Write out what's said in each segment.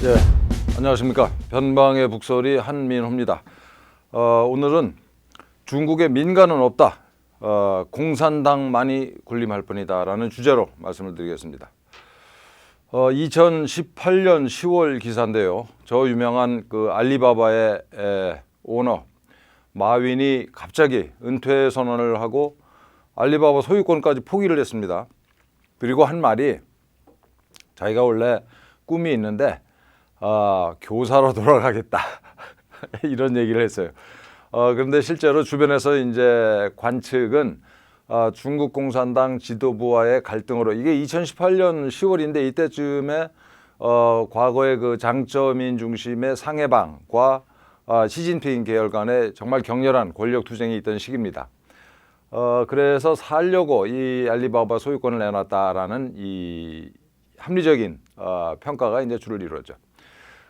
예, 안녕하십니까. 변방의 북소리 한민호입니다. 오늘은 중국에 민가는 없다. 공산당만이 군림할 뿐이다 라는 주제로 말씀을 드리겠습니다. 2018년 10월 기사인데요. 저 유명한 그 알리바바의 오너 마윈이 갑자기 은퇴 선언을 하고 알리바바 소유권까지 포기를 했습니다. 그리고 한 말이 자기가 원래 꿈이 있는데 교사로 돌아가겠다 이런 얘기를 했어요. 그런데 실제로 주변에서 이제 관측은 중국 공산당 지도부와의 갈등으로 이게 2018년 10월인데 이때쯤에 과거의 그 장쩌민 중심의 상해방과 시진핑 계열 간에 정말 격렬한 권력 투쟁이 있던 시기입니다. 그래서 살려고 이 알리바바 소유권을 내놨다라는 이 합리적인 평가가 이제 주를 이루었죠.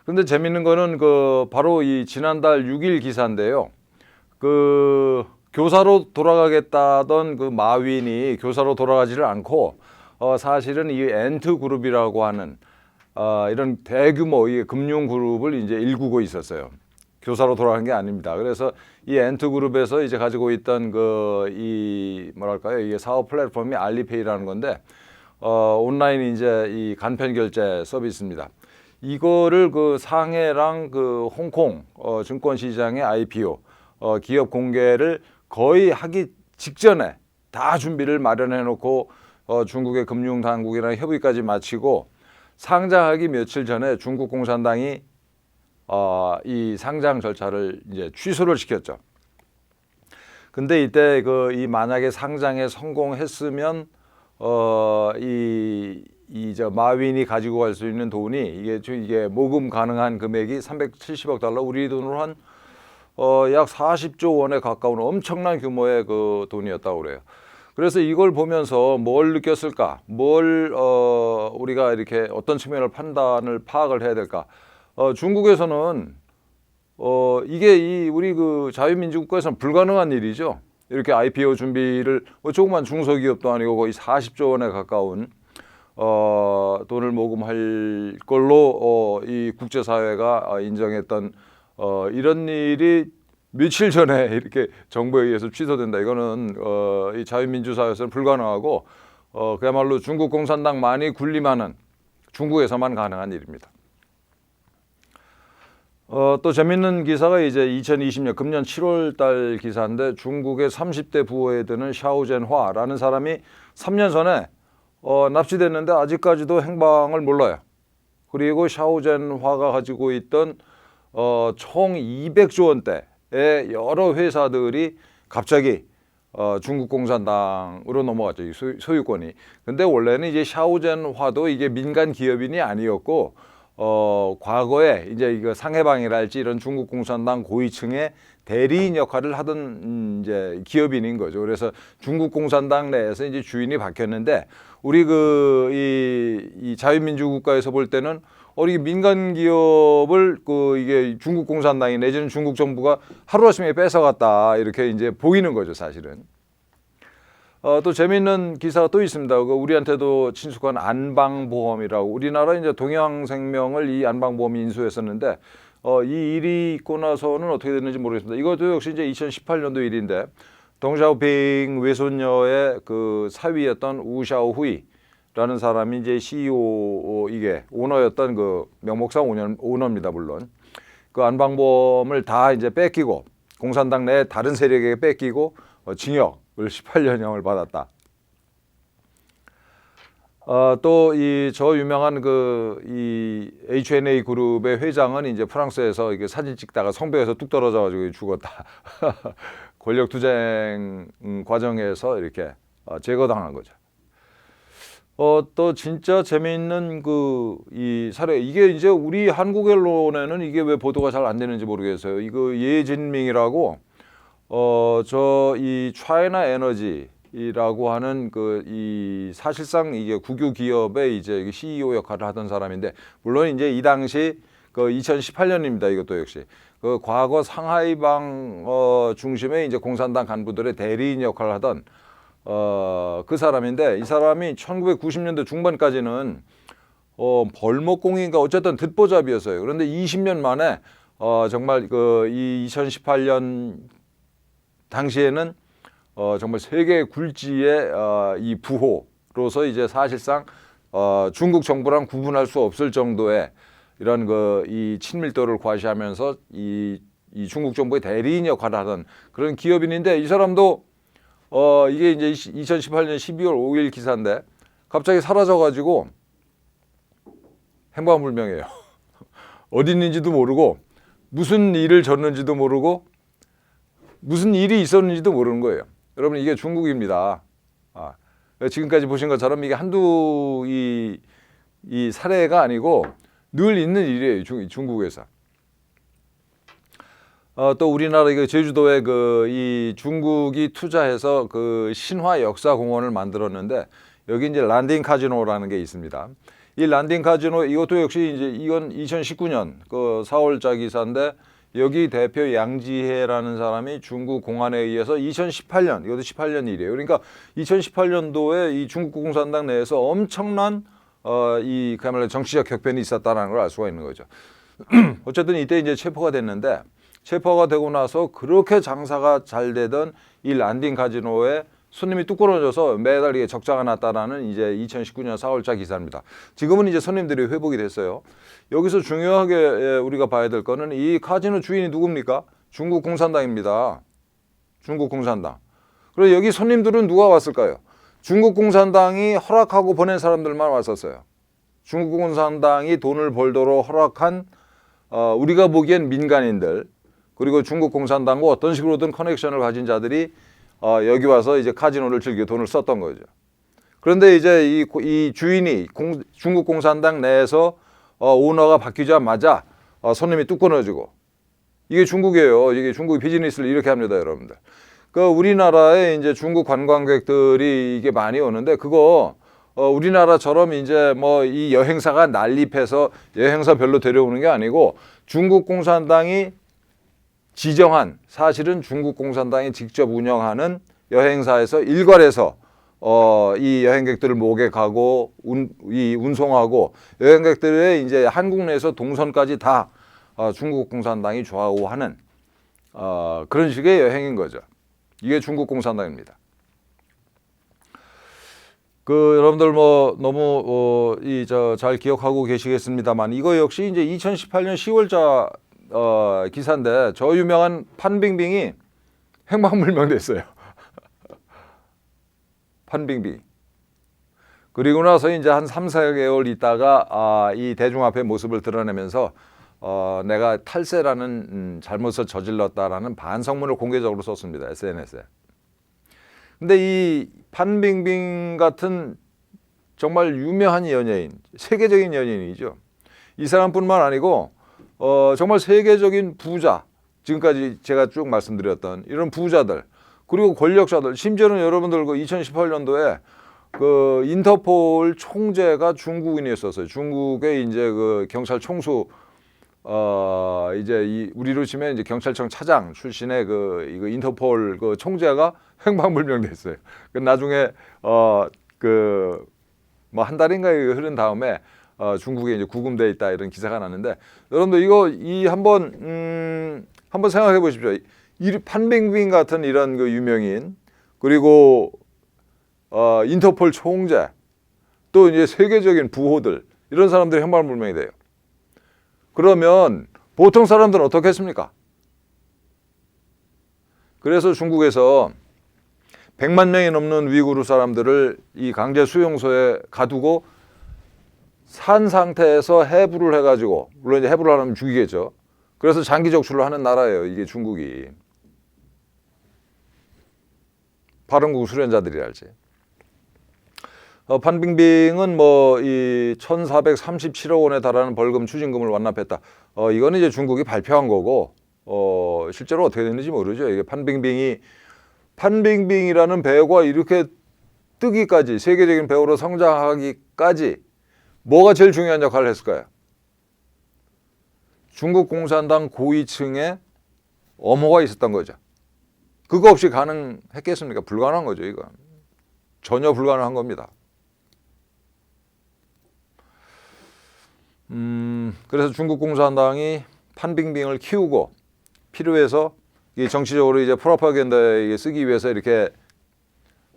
근데 재밌는 거는 바로 이 지난달 6일 기사인데요. 그 교사로 돌아가겠다던 그 마윈이 교사로 돌아가지를 않고 사실은 이 엔트 그룹이라고 하는 이런 대규모 이 금융 그룹을 이제 일구고 있었어요. 교사로 돌아간 게 아닙니다. 그래서 이 엔트 그룹에서 이제 가지고 있던 이 뭐랄까요? 이게 사업 플랫폼이 알리페이라는 건데 온라인 이제 이 간편 결제 서비스입니다. 이거를 그 상해랑 그 홍콩 증권 시장의 IPO 기업 공개를 거의 하기 직전에 다 준비를 마련해 놓고 중국의 금융 당국이랑 협의까지 마치고 상장하기 며칠 전에 중국 공산당이 이 상장 절차를 이제 취소를 시켰죠. 근데 이때 이 만약에 상장에 성공했으면 저 마윈이 가지고 갈 수 있는 돈이 이게 모금 가능한 금액이 370억 달러, 우리 돈으로 한 약 40조 원에 가까운 엄청난 규모의 그 돈이었다고 그래요. 그래서 이걸 보면서 뭘 느꼈을까? 우리가 이렇게 어떤 측면을 판단을 파악을 해야 될까? 중국에서는 이게 우리 그 자유민주국가에서는 불가능한 일이죠. 이렇게 IPO 준비를 조그만 중소기업도 아니고 거의 40조 원에 가까운 돈을 모금할 걸로 이 국제사회가 인정했던 이런 일이 며칠 전에 이렇게 정부에 의해서 취소된다. 이거는 이 자유민주사회에서는 불가능하고 그야말로 중국 공산당만이 군림하는 중국에서만 가능한 일입니다. 또 재밌는 기사가 이제 2020년 금년 7월 달 기사인데 중국의 30대 부호에 드는 샤오젠화라는 사람이 3년 전에 납치됐는데 아직까지도 행방을 몰라요. 그리고 샤오젠화가 가지고 있던 총 200조 원대의 여러 회사들이 갑자기 중국 공산당으로 넘어갔죠. 이 소유권이. 근데 원래는 이제 샤오젠화도 이게 민간 기업인이 아니었고 과거에 이제 이거 상해방이랄지 이런 중국 공산당 고위층의 대리인 역할을 하던 이제 기업인인 거죠. 그래서 중국 공산당 내에서 이제 주인이 바뀌었는데 우리 이 자유민주국가에서 볼 때는 이게 민간 기업을 이게 중국 공산당이 내지는 중국 정부가 하루아침에 뺏어갔다 이렇게 이제 보이는 거죠, 사실은. 또 재미있는 기사가 또 있습니다. 우리한테도 친숙한 안방보험이라고 우리나라 이제 동양생명을 이 안방보험이 인수했었는데 이 일이 있고 나서는 어떻게 됐는지 모르겠습니다. 이것도 역시 이제 2018년도 일인데 덩샤오핑 외손녀의 그 사위였던 우샤오후이라는 사람이 이제 CEO 이게 오너였던 그 명목상 오너입니다. 물론 그 안방보험을 다 이제 뺏기고 공산당 내 다른 세력에게 뺏기고 징역을 18년형을 받았다. 또 저 유명한 이 H&A 그룹의 회장은 이제 프랑스에서 이게 사진 찍다가 성벽에서 뚝 떨어져가지고 죽었다. 권력 투쟁 과정에서 이렇게 제거당한 거죠. 또 진짜 재미있는 이 사례, 이게 이제 우리 한국 언론에는 이게 왜 보도가 잘 안 되는지 모르겠어요. 이거 예진밍이라고 이 차이나 에너지라고 하는 이 사실상 이게 국유 기업의 이제 CEO 역할을 하던 사람인데 물론 이제 이 당시 2018년입니다. 이것도 역시 과거 상하이방 중심의 이제 공산당 간부들의 대리인 역할을 하던 그 사람인데 이 사람이 1990년대 중반까지는 벌목공인가 어쨌든 듣보잡이었어요. 그런데 20년 만에 정말 이 2018년 당시에는 정말 세계 굴지의 이 부호로서 이제 사실상 중국 정부랑 구분할 수 없을 정도의 이런 이 친밀도를 과시하면서 이 중국 정부의 대리인 역할을 하던 그런 기업인인데, 이 사람도 이게 이제 2018년 12월 5일 기사인데 갑자기 사라져가지고 행방불명이에요. 어디 있는지도 모르고 무슨 일을 졌는지도 모르고 무슨 일이 있었는지도 모르는 거예요. 여러분, 이게 중국입니다. 지금까지 보신 것처럼 이게 한두 이 사례가 아니고 늘 있는 일이에요. 중국에서. 또 우리나라 제주도에 이 중국이 투자해서 신화 역사 공원을 만들었는데, 여기 이제 란딩 카지노라는 게 있습니다. 이 란딩 카지노, 이것도 역시 이제 이건 2019년 4월자 기사인데, 여기 대표 양지혜라는 사람이 중국 공안에 의해서 2018년, 이것도 18년 일이에요. 그러니까 2018년도에 이 중국 공산당 내에서 엄청난 그야말로 정치적 격변이 있었다는 걸 알 수가 있는 거죠. 어쨌든 이때 이제 체포가 됐는데, 체포가 되고 나서 그렇게 장사가 잘 되던 이 란딩 카지노에 손님이 뚝 끊어져서 매달 이게 적자가 났다라는 이제 2019년 4월자 기사입니다. 지금은 이제 손님들이 회복이 됐어요. 여기서 중요하게 우리가 봐야 될 거는 이 카지노 주인이 누굽니까? 중국 공산당입니다. 중국 공산당. 그리고 여기 손님들은 누가 왔을까요? 중국 공산당이 허락하고 보낸 사람들만 왔었어요. 중국 공산당이 돈을 벌도록 허락한 우리가 보기엔 민간인들, 그리고 중국 공산당과 어떤 식으로든 커넥션을 가진 자들이 여기 와서 이제 카지노를 즐겨 돈을 썼던 거죠. 그런데 이제 이 주인이 중국 공산당 내에서 오너가 바뀌자마자 손님이 뚝 끊어지고, 이게 중국이에요. 이게 중국이 비즈니스를 이렇게 합니다, 여러분들. 우리나라에 이제 중국 관광객들이 이게 많이 오는데, 그거 우리나라처럼 이제 뭐 이 여행사가 난립해서 여행사 별로 데려오는 게 아니고, 중국 공산당이 지정한, 사실은 중국 공산당이 직접 운영하는 여행사에서 일괄해서 이 여행객들을 모객하고 운송하고, 여행객들의 이제 한국 내에서 동선까지 다 중국 공산당이 좌우하는 그런 식의 여행인 거죠. 이게 중국 공산당입니다. 여러분들 뭐 너무 잘 기억하고 계시겠습니다만, 이거 역시 이제 2018년 10월자 기사인데, 저 유명한 판빙빙이 행방불명됐어요. 판빙빙. 그리고 나서 이제 한 3, 4개월 있다가 이 대중 앞에 모습을 드러내면서 내가 탈세라는 잘못을 저질렀다라는 반성문을 공개적으로 썼습니다, SNS에. 근데 이 판빙빙 같은 정말 유명한 연예인, 세계적인 연예인이죠. 이 사람뿐만 아니고 정말 세계적인 부자, 지금까지 제가 쭉 말씀드렸던 이런 부자들, 그리고 권력자들, 심지어는 여러분들 2018년도에 인터폴 총재가 중국인이었었어요. 중국의 이제 경찰 총수, 이제 우리로 치면 이제 경찰청 차장 출신의 이거 인터폴 총재가 행방불명됐어요. 나중에 뭐 한 달인가 흐른 다음에 중국에 이제 구금돼 있다, 이런 기사가 났는데, 여러분들 이거 한번 생각해 보십시오. 이 판빙빙 같은 이런 유명인, 그리고 인터폴 총재, 또 이제 세계적인 부호들, 이런 사람들이 행방불명이 돼요. 그러면 보통 사람들은 어떻게 했습니까? 그래서 중국에서 100만 명이 넘는 위구르 사람들을 이 강제 수용소에 가두고 산 상태에서 해부를 해가지고, 물론 이제 해부를 하면 죽이겠죠. 그래서 장기 적출을 하는 나라예요, 이게 중국이. 발원국 수련자들이랄지. 판빙빙은 뭐 이 1,437억 원에 달하는 벌금 추징금을 완납했다. 이거는 이제 중국이 발표한 거고, 실제로 어떻게 됐는지 모르죠. 이게 판빙빙이라는 배우가 이렇게 뜨기까지, 세계적인 배우로 성장하기까지 뭐가 제일 중요한 역할을 했을까요? 중국 공산당 고위층에 엄호가 있었던 거죠. 그거 없이 가능했겠습니까? 불가능한 거죠, 이건. 전혀 불가능한 겁니다. 그래서 중국 공산당이 판빙빙을 키우고 필요해서 이 정치적으로 이제 프로파간다에 쓰기 위해서 이렇게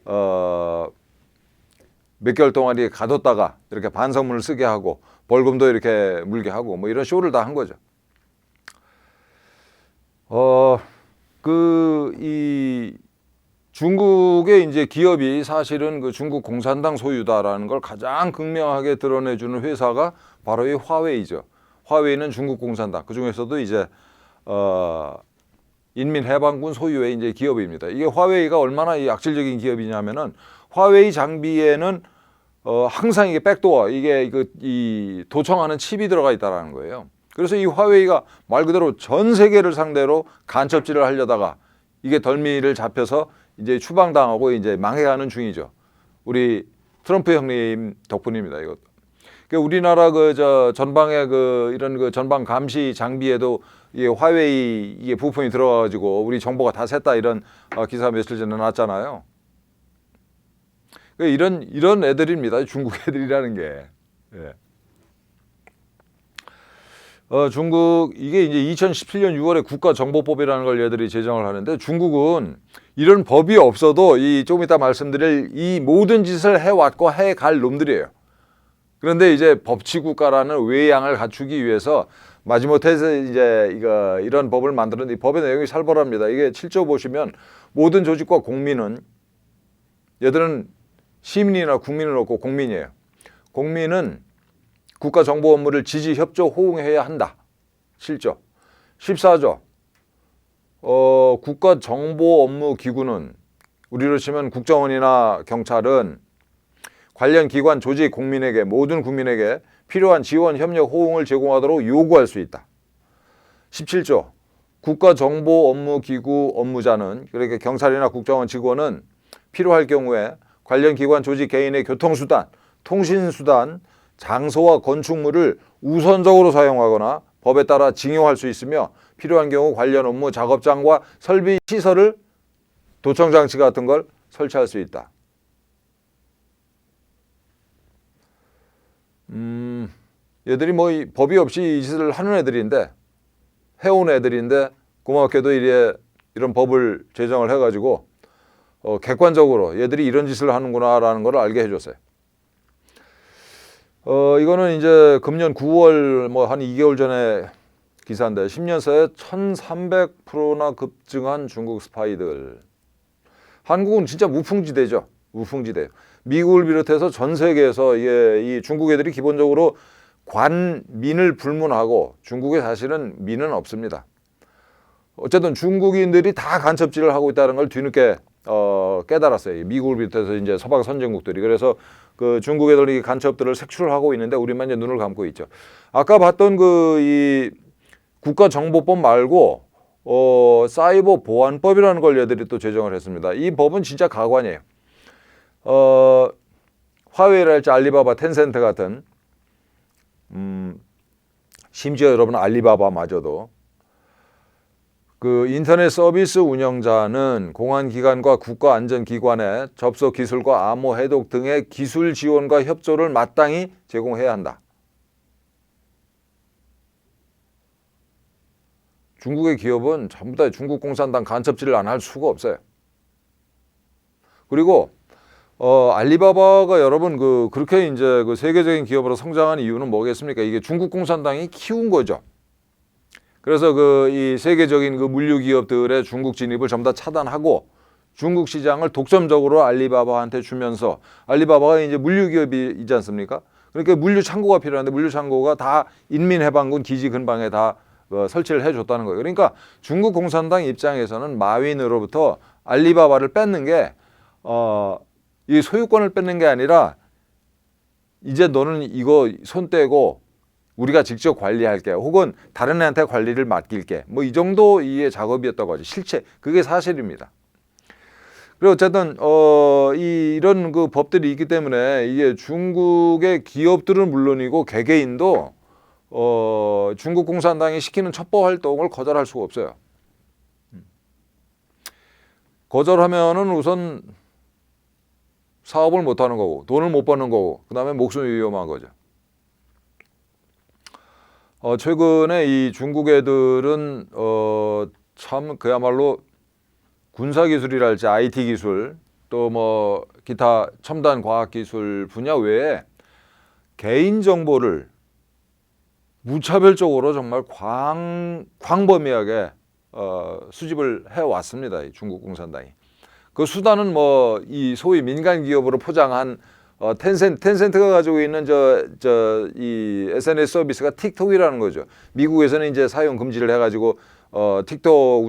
몇 개월 동안 이렇게 가뒀다가 이렇게 반성문을 쓰게 하고 벌금도 이렇게 물게 하고 뭐 이런 쇼를 다 한 거죠. 이 중국의 이제 기업이 사실은 그 중국 공산당 소유다라는 걸 가장 극명하게 드러내주는 회사가 바로 이 화웨이죠. 화웨이는 중국 공산당, 그 중에서도 이제 인민해방군 소유의 이제 기업입니다. 이게 화웨이가 얼마나 이 악질적인 기업이냐면은 화웨이 장비에는 항상 이게 백도어, 이게 이 도청하는 칩이 들어가 있다라는 거예요. 그래서 이 화웨이가 말 그대로 전 세계를 상대로 간첩질을 하려다가 이게 덜미를 잡혀서 이제 추방당하고 이제 망해가는 중이죠. 우리 트럼프 형님 덕분입니다. 이것도. 우리나라 전방에 이런 전방 감시 장비에도 이게 화웨이 이게 부품이 들어가가지고 우리 정보가 다 샜다 이런 기사 며칠 전에 나왔잖아요. 이런 애들입니다. 중국 애들이라는 게. 예. 중국 이게 이제 2017년 6월에 국가정보법이라는 걸 얘들이 제정을 하는데 중국은 이런 법이 없어도 조금 이따 말씀드릴 이 모든 짓을 해왔고 해갈 놈들이에요. 그런데 이제 법치국가라는 외양을 갖추기 위해서 마지못해서 이제 이런 법을 만드는데 이 법의 내용이 살벌합니다. 이게 7조 보시면 모든 조직과 공민은 얘들은 시민이나 국민은 없고 공민이에요. 공민은 국가 정보 업무를 지지, 협조, 호응해야 한다. 7조. 14조. 국가 정보 업무 기구는 우리로 치면 국정원이나 경찰은 관련 기관, 조직, 국민에게 모든 국민에게 필요한 지원, 협력, 호응을 제공하도록 요구할 수 있다. 17조. 국가 정보 업무 기구 업무자는 그러니까 경찰이나 국정원 직원은 필요할 경우에 관련 기관, 조직, 개인의 교통수단, 통신수단, 장소와 건축물을 우선적으로 사용하거나 법에 따라 징용할 수 있으며 필요한 경우 관련 업무, 작업장과 설비, 시설을 도청장치 같은 걸 설치할 수 있다. 얘들이 뭐 법이 없이 이 짓을 하는 애들인데 해온 애들인데 고맙게도 이런 법을 제정을 해가지고 객관적으로 얘들이 이런 짓을 하는구나라는 걸 알게 해줬어요. 이거는 이제 금년 9월 뭐 한 2개월 전에 기사인데 10년 사이에 1300%나 급증한 중국 스파이들. 한국은 진짜 무풍지대죠. 무풍지대. 미국을 비롯해서 전 세계에서 이 중국 애들이 기본적으로 관민을 불문하고 중국에 사실은 민은 없습니다. 어쨌든 중국인들이 다 간첩질을 하고 있다는 걸 뒤늦게 깨달았어요. 미국을 비롯해서 이제 서방 선진국들이. 그래서 그 중국 애들이 간첩들을 색출을 하고 있는데 우리만 이제 눈을 감고 있죠. 아까 봤던 이 국가정보법 말고 사이버 보안법이라는 걸 얘들이 또 제정을 했습니다. 이 법은 진짜 가관이에요. 화웨이랄지 알리바바, 텐센트 같은 심지어 여러분 알리바바마저도 그 인터넷 서비스 운영자는 공안기관과 국가안전기관의 접속 기술과 암호 해독 등의 기술 지원과 협조를 마땅히 제공해야 한다. 중국의 기업은 전부 다 중국 공산당 간첩질을 안 할 수가 없어요. 그리고 알리바바가 여러분 그렇게 이제 세계적인 기업으로 성장한 이유는 뭐겠습니까? 이게 중국 공산당이 키운 거죠. 그래서 이 세계적인 물류 기업들의 중국 진입을 전부 다 차단하고 중국 시장을 독점적으로 알리바바한테 주면서 알리바바가 이제 물류 기업이지 않습니까? 그러니까 물류 창고가 필요한데 물류 창고가 다 인민해방군 기지 근방에 다 설치를 해줬다는 거예요. 그러니까 중국 공산당 입장에서는 마윈으로부터 알리바바를 뺏는 게 이 소유권을 뺏는 게 아니라 이제 너는 이거 손 떼고 우리가 직접 관리할게 혹은 다른 애한테 관리를 맡길게 뭐 이 정도 의 작업이었다고 하죠. 실체 그게 사실입니다. 그리고 어쨌든 이런 법들이 있기 때문에 이게 중국의 기업들은 물론이고 개개인도 중국 공산당이 시키는 첩보 활동을 거절할 수가 없어요. 거절하면은 우선 사업을 못 하는 거고 돈을 못 버는 거고 그다음에 목숨이 위험한 거죠. 최근에 이 중국 애들은 참 그야말로 군사 기술이랄지 IT 기술 또 뭐 기타 첨단 과학 기술 분야 외에 개인 정보를 무차별적으로 정말 광범위하게 수집을 해 왔습니다. 이 중국 공산당이. 그 수단은 뭐 이 소위 민간 기업으로 포장한 텐센트가 가지고 있는 이 SNS 서비스가 틱톡이라는 거죠. 미국에서는 이제 사용 금지를 해가지고 틱톡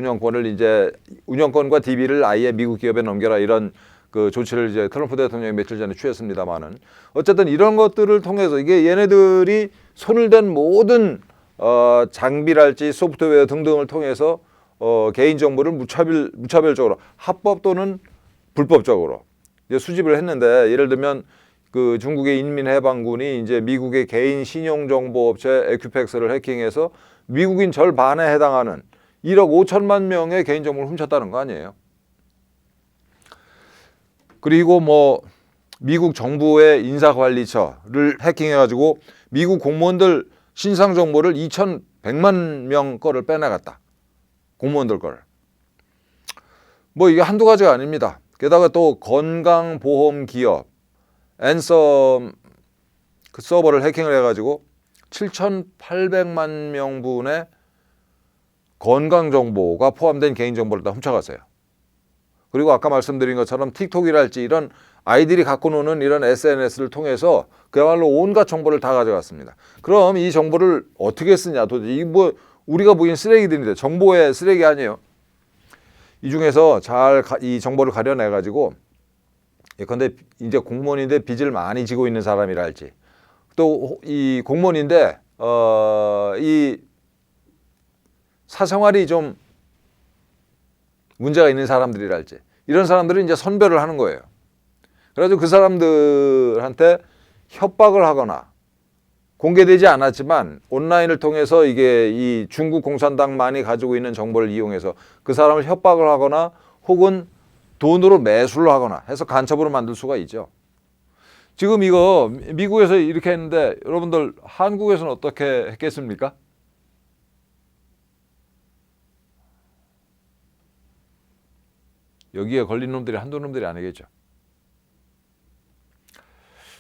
운영권과 DB를 아예 미국 기업에 넘겨라 이런 그 조치를 이제 트럼프 대통령이 며칠 전에 취했습니다만은 어쨌든 이런 것들을 통해서 이게 얘네들이 손을 댄 모든 장비랄지 소프트웨어 등등을 통해서 개인 정보를 무차별적으로 합법 또는 불법적으로 이제 수집을 했는데 예를 들면 그 중국의 인민해방군이 이제 미국의 개인 신용정보업체 에큐팩스를 해킹해서 미국인 절반에 해당하는 1억 5천만 명의 개인정보를 훔쳤다는 거 아니에요. 그리고 뭐 미국 정부의 인사관리처를 해킹해가지고 미국 공무원들 신상 정보를 2,100만 명 거를 빼내갔다. 공무원들 거를. 뭐 이게 한두 가지가 아닙니다. 게다가 또 건강보험기업 앤썸 그 서버를 해킹을 해가지고 7,800만 명분의 건강정보가 포함된 개인정보를 다 훔쳐갔어요. 그리고 아까 말씀드린 것처럼 틱톡이랄지 이런 아이들이 갖고 노는 이런 SNS를 통해서 그야말로 온갖 정보를 다 가져갔습니다. 그럼 이 정보를 어떻게 쓰냐? 도대체 이 뭐 우리가 보기엔 쓰레기들인데 정보의 쓰레기 아니에요. 이 중에서 잘 이 정보를 가려내 가지고 예컨대 이제 공무원인데 빚을 많이 지고 있는 사람이랄지 또 이 공무원인데 이 사생활이 좀 문제가 있는 사람들이랄지 이런 사람들은 이제 선별을 하는 거예요. 그래가지고 그 사람들한테 협박을 하거나 공개되지 않았지만 온라인을 통해서 이게 이 중국 공산당만이 가지고 있는 정보를 이용해서 그 사람을 협박을 하거나 혹은 돈으로 매수를 하거나 해서 간첩으로 만들 수가 있죠. 지금 이거 미국에서 이렇게 했는데 여러분들 한국에서는 어떻게 했겠습니까? 여기에 걸린 놈들이 한두 놈들이 아니겠죠.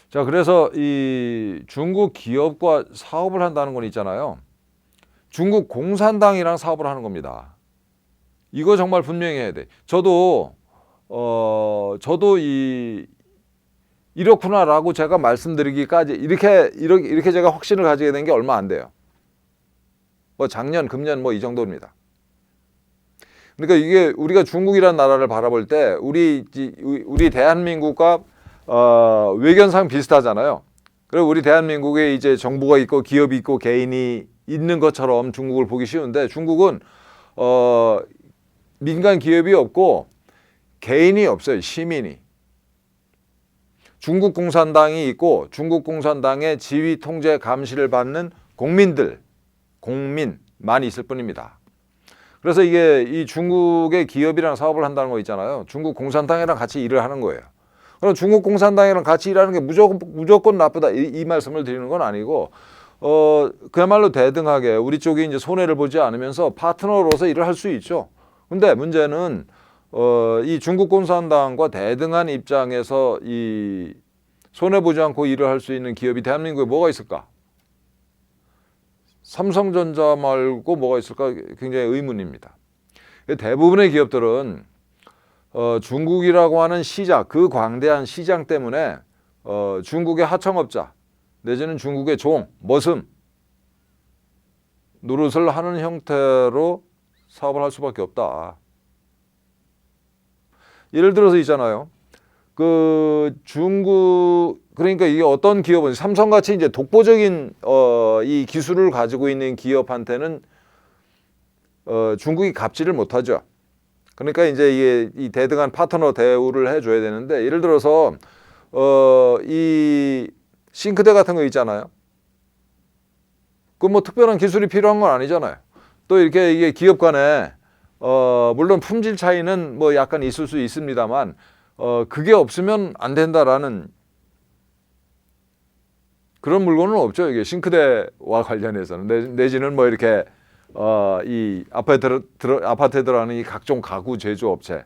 자, 그래서 이 중국 기업과 사업을 한다는 건 있잖아요. 중국 공산당이랑 사업을 하는 겁니다. 이거 정말 분명히 해야 돼. 저도 이렇구나라고 제가 말씀드리기까지 이렇게 제가 확신을 가지게 된 게 얼마 안 돼요. 뭐 작년, 금년 뭐 이 정도입니다. 그러니까 이게 우리가 중국이라는 나라를 바라볼 때 우리 대한민국과 외견상 비슷하잖아요. 그리고 우리 대한민국에 이제 정부가 있고 기업이 있고 개인이 있는 것처럼 중국을 보기 쉬운데 중국은 민간 기업이 없고 개인이 없어요. 시민이. 중국 공산당이 있고 중국 공산당의 지휘 통제 감시를 받는 국민만 있을 뿐입니다. 그래서 이게 이 중국의 기업이랑 사업을 한다는 거 있잖아요. 중국 공산당이랑 같이 일을 하는 거예요. 그럼 중국 공산당이랑 같이 일하는 게 무조건 나쁘다 이 말씀을 드리는 건 아니고 그야말로 대등하게 우리 쪽이 이제 손해를 보지 않으면서 파트너로서 일을 할 수 있죠. 근데 문제는 이 중국 공산당과 대등한 입장에서 이 손해 보지 않고 일을 할 수 있는 기업이 대한민국에 뭐가 있을까? 삼성전자 말고 뭐가 있을까 굉장히 의문입니다. 대부분의 기업들은 중국이라고 하는 시장, 그 광대한 시장 때문에 중국의 하청업자 내지는 중국의 종, 머슴 노릇을 하는 형태로 사업을 할 수밖에 없다. 예를 들어서 있잖아요. 그 중국 그러니까 이게 어떤 기업은 삼성같이 이제 독보적인 이 기술을 가지고 있는 기업한테는 중국이 갑질을 못하죠. 그러니까 이제 이게 이 대등한 파트너 대우를 해줘야 되는데 예를 들어서 이 싱크대 같은 거 있잖아요. 그 뭐 특별한 기술이 필요한 건 아니잖아요. 또 이렇게 이게 기업 간에 물론 품질 차이는 뭐 약간 있을 수 있습니다만 그게 없으면 안 된다라는 그런 물건은 없죠. 이게 싱크대와 관련해서는 내지는 뭐 이렇게 이 아파트에 들어가는 이 각종 가구 제조업체.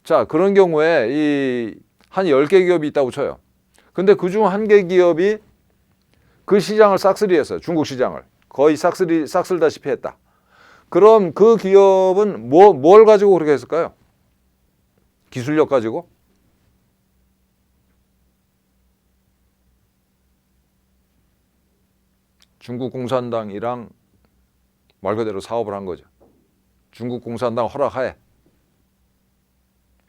자, 그런 경우에 이 한 10개 기업이 있다고 쳐요. 근데 그중 한 개 기업이 그 시장을 싹쓸이 했어요. 중국 시장을. 거의 싹쓸다시피 했다. 그럼 그 기업은 뭘 가지고 그렇게 했을까요? 기술력 가지고? 중국 공산당이랑 말 그대로 사업을 한 거죠. 중국 공산당 허락하에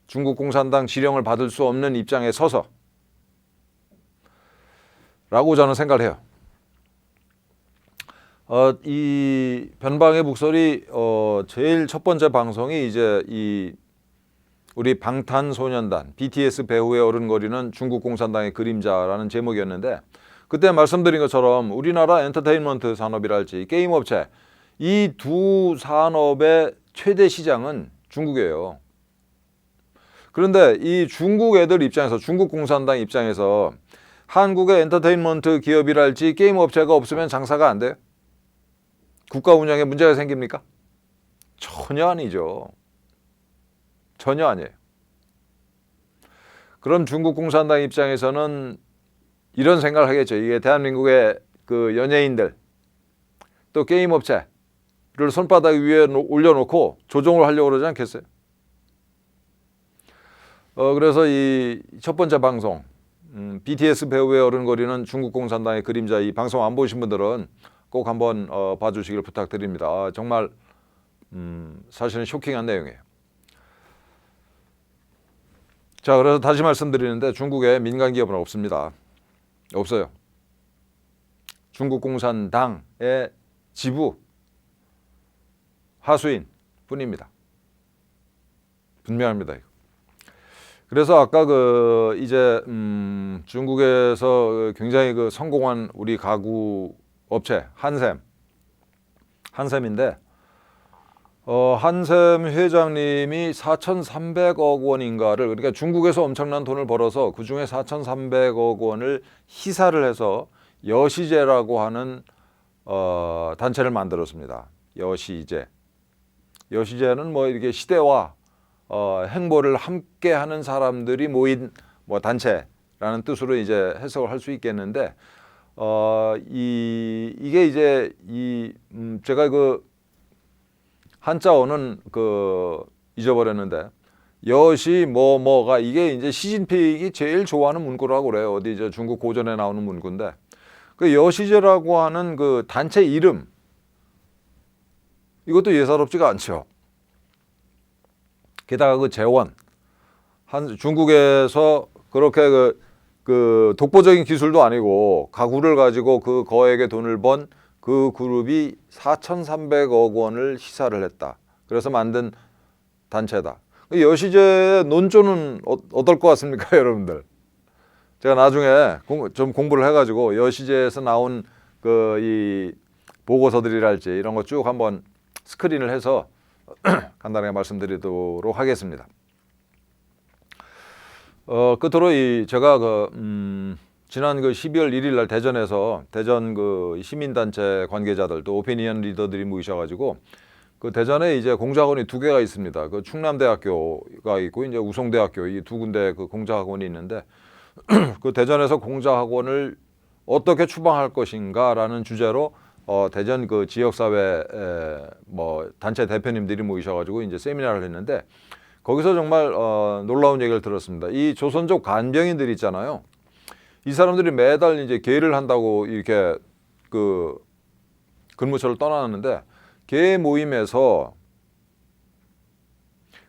중국 공산당 지령을 받을 수 없는 입장에 서서 라고 저는 생각을 해요. 이 변방의 북설이 제일 첫 번째 방송이 이제 이 우리 방탄소년단 BTS 배후에 어른거리는 중국 공산당의 그림자라는 제목이었는데, 그때 말씀드린 것처럼 우리나라 엔터테인먼트 산업이랄지 게임 업체 이 두 산업의 최대 시장은 중국이에요. 그런데 이 중국 애들 입장에서, 중국 공산당 입장에서 한국의 엔터테인먼트 기업이랄지 게임 업체가 없으면 장사가 안 돼요? 국가 운영에 문제가 생깁니까? 전혀 아니죠. 전혀 아니에요. 그럼 중국 공산당 입장에서는 이런 생각을 하겠죠. 이게 대한민국의 그 연예인들 또 게임 업체를 손바닥 위에 올려놓고 조종을 하려고 그러지 않겠어요? 그래서 이 첫 번째 방송 BTS 배후에 어른거리는 중국 공산당의 그림자, 이 방송 안 보신 분들은 꼭 한번 봐주시길 부탁드립니다. 정말 사실은 쇼킹한 내용이에요. 자, 그래서 다시 말씀드리는데 중국에 민간 기업은 없습니다. 없어요. 중국 공산당의 지부 하수인 뿐입니다. 분명합니다. 이거. 그래서 아까 그 이제 중국에서 굉장히 그 성공한 우리 가구 업체 한샘인데 한샘 회장님이 4,300억 원인가를, 그러니까 중국에서 엄청난 돈을 벌어서 그 중에 4,300억 원을 희사를 해서 여시제라고 하는 단체를 만들었습니다. 여시제는 뭐 이렇게 시대와 행보를 함께하는 사람들이 모인 뭐 단체라는 뜻으로 이제 해석을 할 수 있겠는데, 이게 이제 제가 그 한자어는 그 잊어버렸는데 여시 뭐가 이게 이제 시진핑이 제일 좋아하는 문구라고 그래요. 어디 이제 중국 고전에 나오는 문구인데, 그 여시제라고 하는 그 단체 이름, 이것도 예사롭지가 않죠. 게다가 그 재원, 중국에서 그렇게 그 독보적인 기술도 아니고 가구를 가지고 그 거액의 돈을 번 그 그룹이 4,300억 원을 희사를 했다. 그래서 만든 단체다. 여시제 논조는 어떨 것 같습니까, 여러분들? 제가 나중에 좀 공부를 해가지고 여시제에서 나온 그 이 보고서들이랄지 이런 거 쭉 한번 스크린을 해서 간단하게 말씀드리도록 하겠습니다. 끝으로 제가 지난 그 12월 1일 날 대전에서 대전 그 시민단체 관계자들 또 오피니언 리더들이 모이셔가지고 그 대전에 이제 공작원이 2개가 있습니다. 그 충남대학교가 있고 이제 우송대학교, 이 2군데 그 공작학원이 있는데 그 대전에서 공작학원을 어떻게 추방할 것인가라는 주제로 대전 그 지역사회 뭐 단체 대표님들이 모이셔가지고 이제 세미나를 했는데, 거기서 정말 놀라운 얘기를 들었습니다. 이 조선족 간병인들 있잖아요. 이 사람들이 매달 이제 개를 한다고 이렇게 그 근무처를 떠나는데, 개 모임에서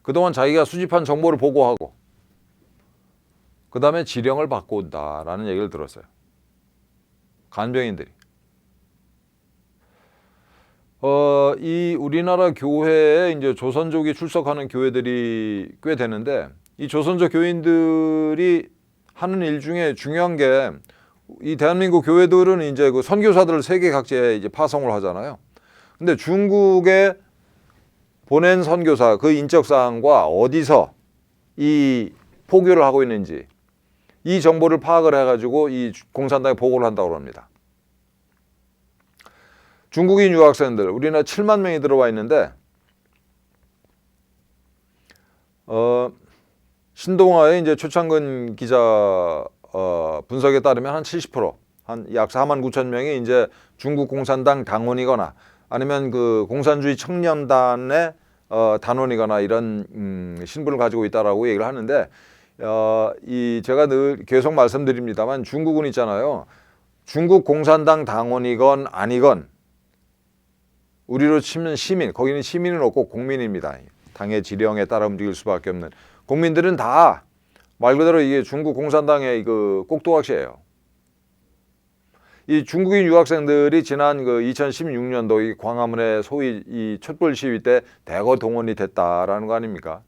그동안 자기가 수집한 정보를 보고하고 그 다음에 지령을 받고 온다라는 얘기를 들었어요. 간병인들이. 이 우리나라 교회에 이제 조선족이 출석하는 교회들이 꽤 되는데, 이 조선족 교인들이 하는 일 중에 중요한 게, 이 대한민국 교회들은 이제 그 선교사들을 세계 각지에 이제 파송을 하잖아요. 근데 중국에 보낸 선교사 그 인적 사항과 어디서 이 포교를 하고 있는지, 이 정보를 파악을 해가지고 이 공산당에 보고를 한다고 합니다. 중국인 유학생들 우리나라 7만 명이 들어와 있는데 신동아의 이제 최창근 기자 분석에 따르면 한 70%, 한 약 4만 9천 명이 이제 중국 공산당 당원이거나 아니면 그 공산주의 청년단의 단원이거나 이런 신분을 가지고 있다라고 얘기를 하는데 제가 늘 계속 말씀드립니다만 중국은 있잖아요. 중국 공산당 당원이건 아니건 우리로 치면 시민, 거기는 시민은 없고 국민입니다. 당의 지령에 따라 움직일 수밖에 없는 국민들은 다 말 그대로 이게 중국 공산당의 그 꼭두각시예요. 이 중국인 유학생들이 지난 그 2016년도 이 광화문에 소위 이 촛불 시위 때 대거 동원이 됐다라는 거 아닙니까?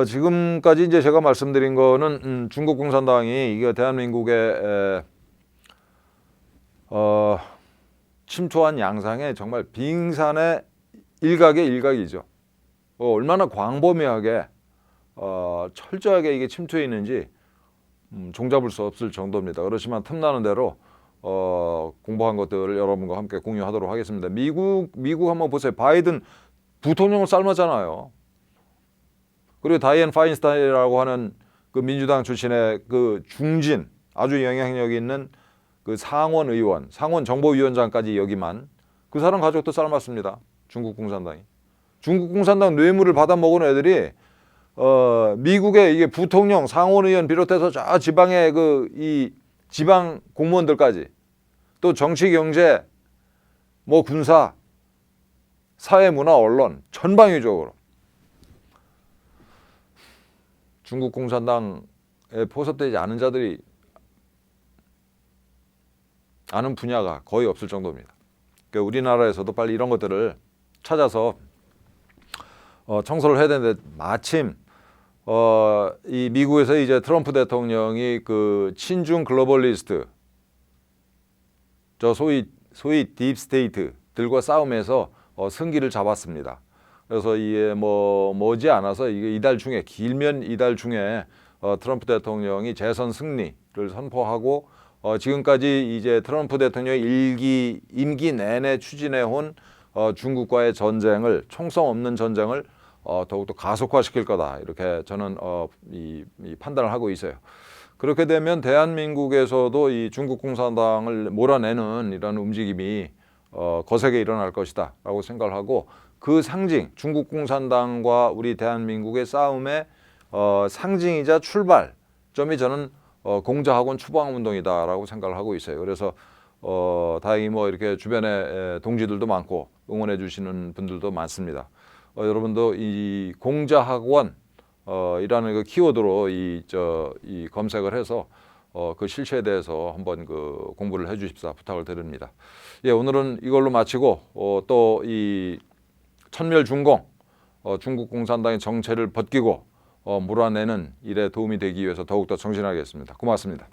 지금까지 이제 제가 말씀드린 거는 중국 공산당이 이게 대한민국에 침투한 양상에 정말 빙산의 일각의 일각이죠. 얼마나 광범위하게 철저하게 이게 침투해 있는지 종잡을 수 없을 정도입니다. 그렇지만 틈나는 대로 공부한 것들을 여러분과 함께 공유하도록 하겠습니다. 미국 한번 보세요. 바이든 부통령을 삶았잖아요. 그리고 다이앤 파인스타인이라고 하는 그 민주당 출신의 그 중진 아주 영향력 있는 그 상원 의원, 상원 정보위원장까지 여기만 그 사람 가족도 삶았습니다. 중국 공산당이. 중국 공산당 뇌물을 받아 먹은 애들이 미국의 이게 부통령, 상원 의원 비롯해서 저 지방의 이 지방 공무원들까지 또 정치, 경제, 뭐 군사, 사회, 문화, 언론 전방위적으로 중국 공산당에 포섭되지 않은 자들이 아는 분야가 거의 없을 정도입니다. 그러니까 우리나라에서도 빨리 이런 것들을 찾아서 청소를 해야 되는데 마침 이 미국에서 이제 트럼프 대통령이 그 친중 글로벌리스트 저 소위 딥스테이트들과 싸움에서 승기를 잡았습니다. 그래서 이게 머지 않아서 이게 이달 중에 길면 이달 중에 트럼프 대통령이 재선 승리를 선포하고 지금까지 이제 트럼프 대통령이 임기 내내 추진해온 중국과의 전쟁을 총성 없는 전쟁을 더욱더 가속화시킬 거다 이렇게 저는 이 판단을 하고 있어요. 그렇게 되면 대한민국에서도 이 중국 공산당을 몰아내는 이런 움직임이 거세게 일어날 것이다라고 생각을 하고 그 상징 중국 공산당과 우리 대한민국의 싸움의 상징이자 출발점이 저는 공자학원 추방운동이다라고 생각을 하고 있어요. 그래서 다행히 뭐 이렇게 주변에 동지들도 많고 응원해 주시는 분들도 많습니다. 여러분도 이 공자학원 이라는 그 키워드로 이 검색을 해서 그 실체에 대해서 한번 그 공부를 해 주십사 부탁을 드립니다. 예, 오늘은 이걸로 마치고 또 이 천멸중공 중국 공산당의 정체를 벗기고 몰아내는 일에 도움이 되기 위해서 더욱더 정진하겠습니다. 고맙습니다.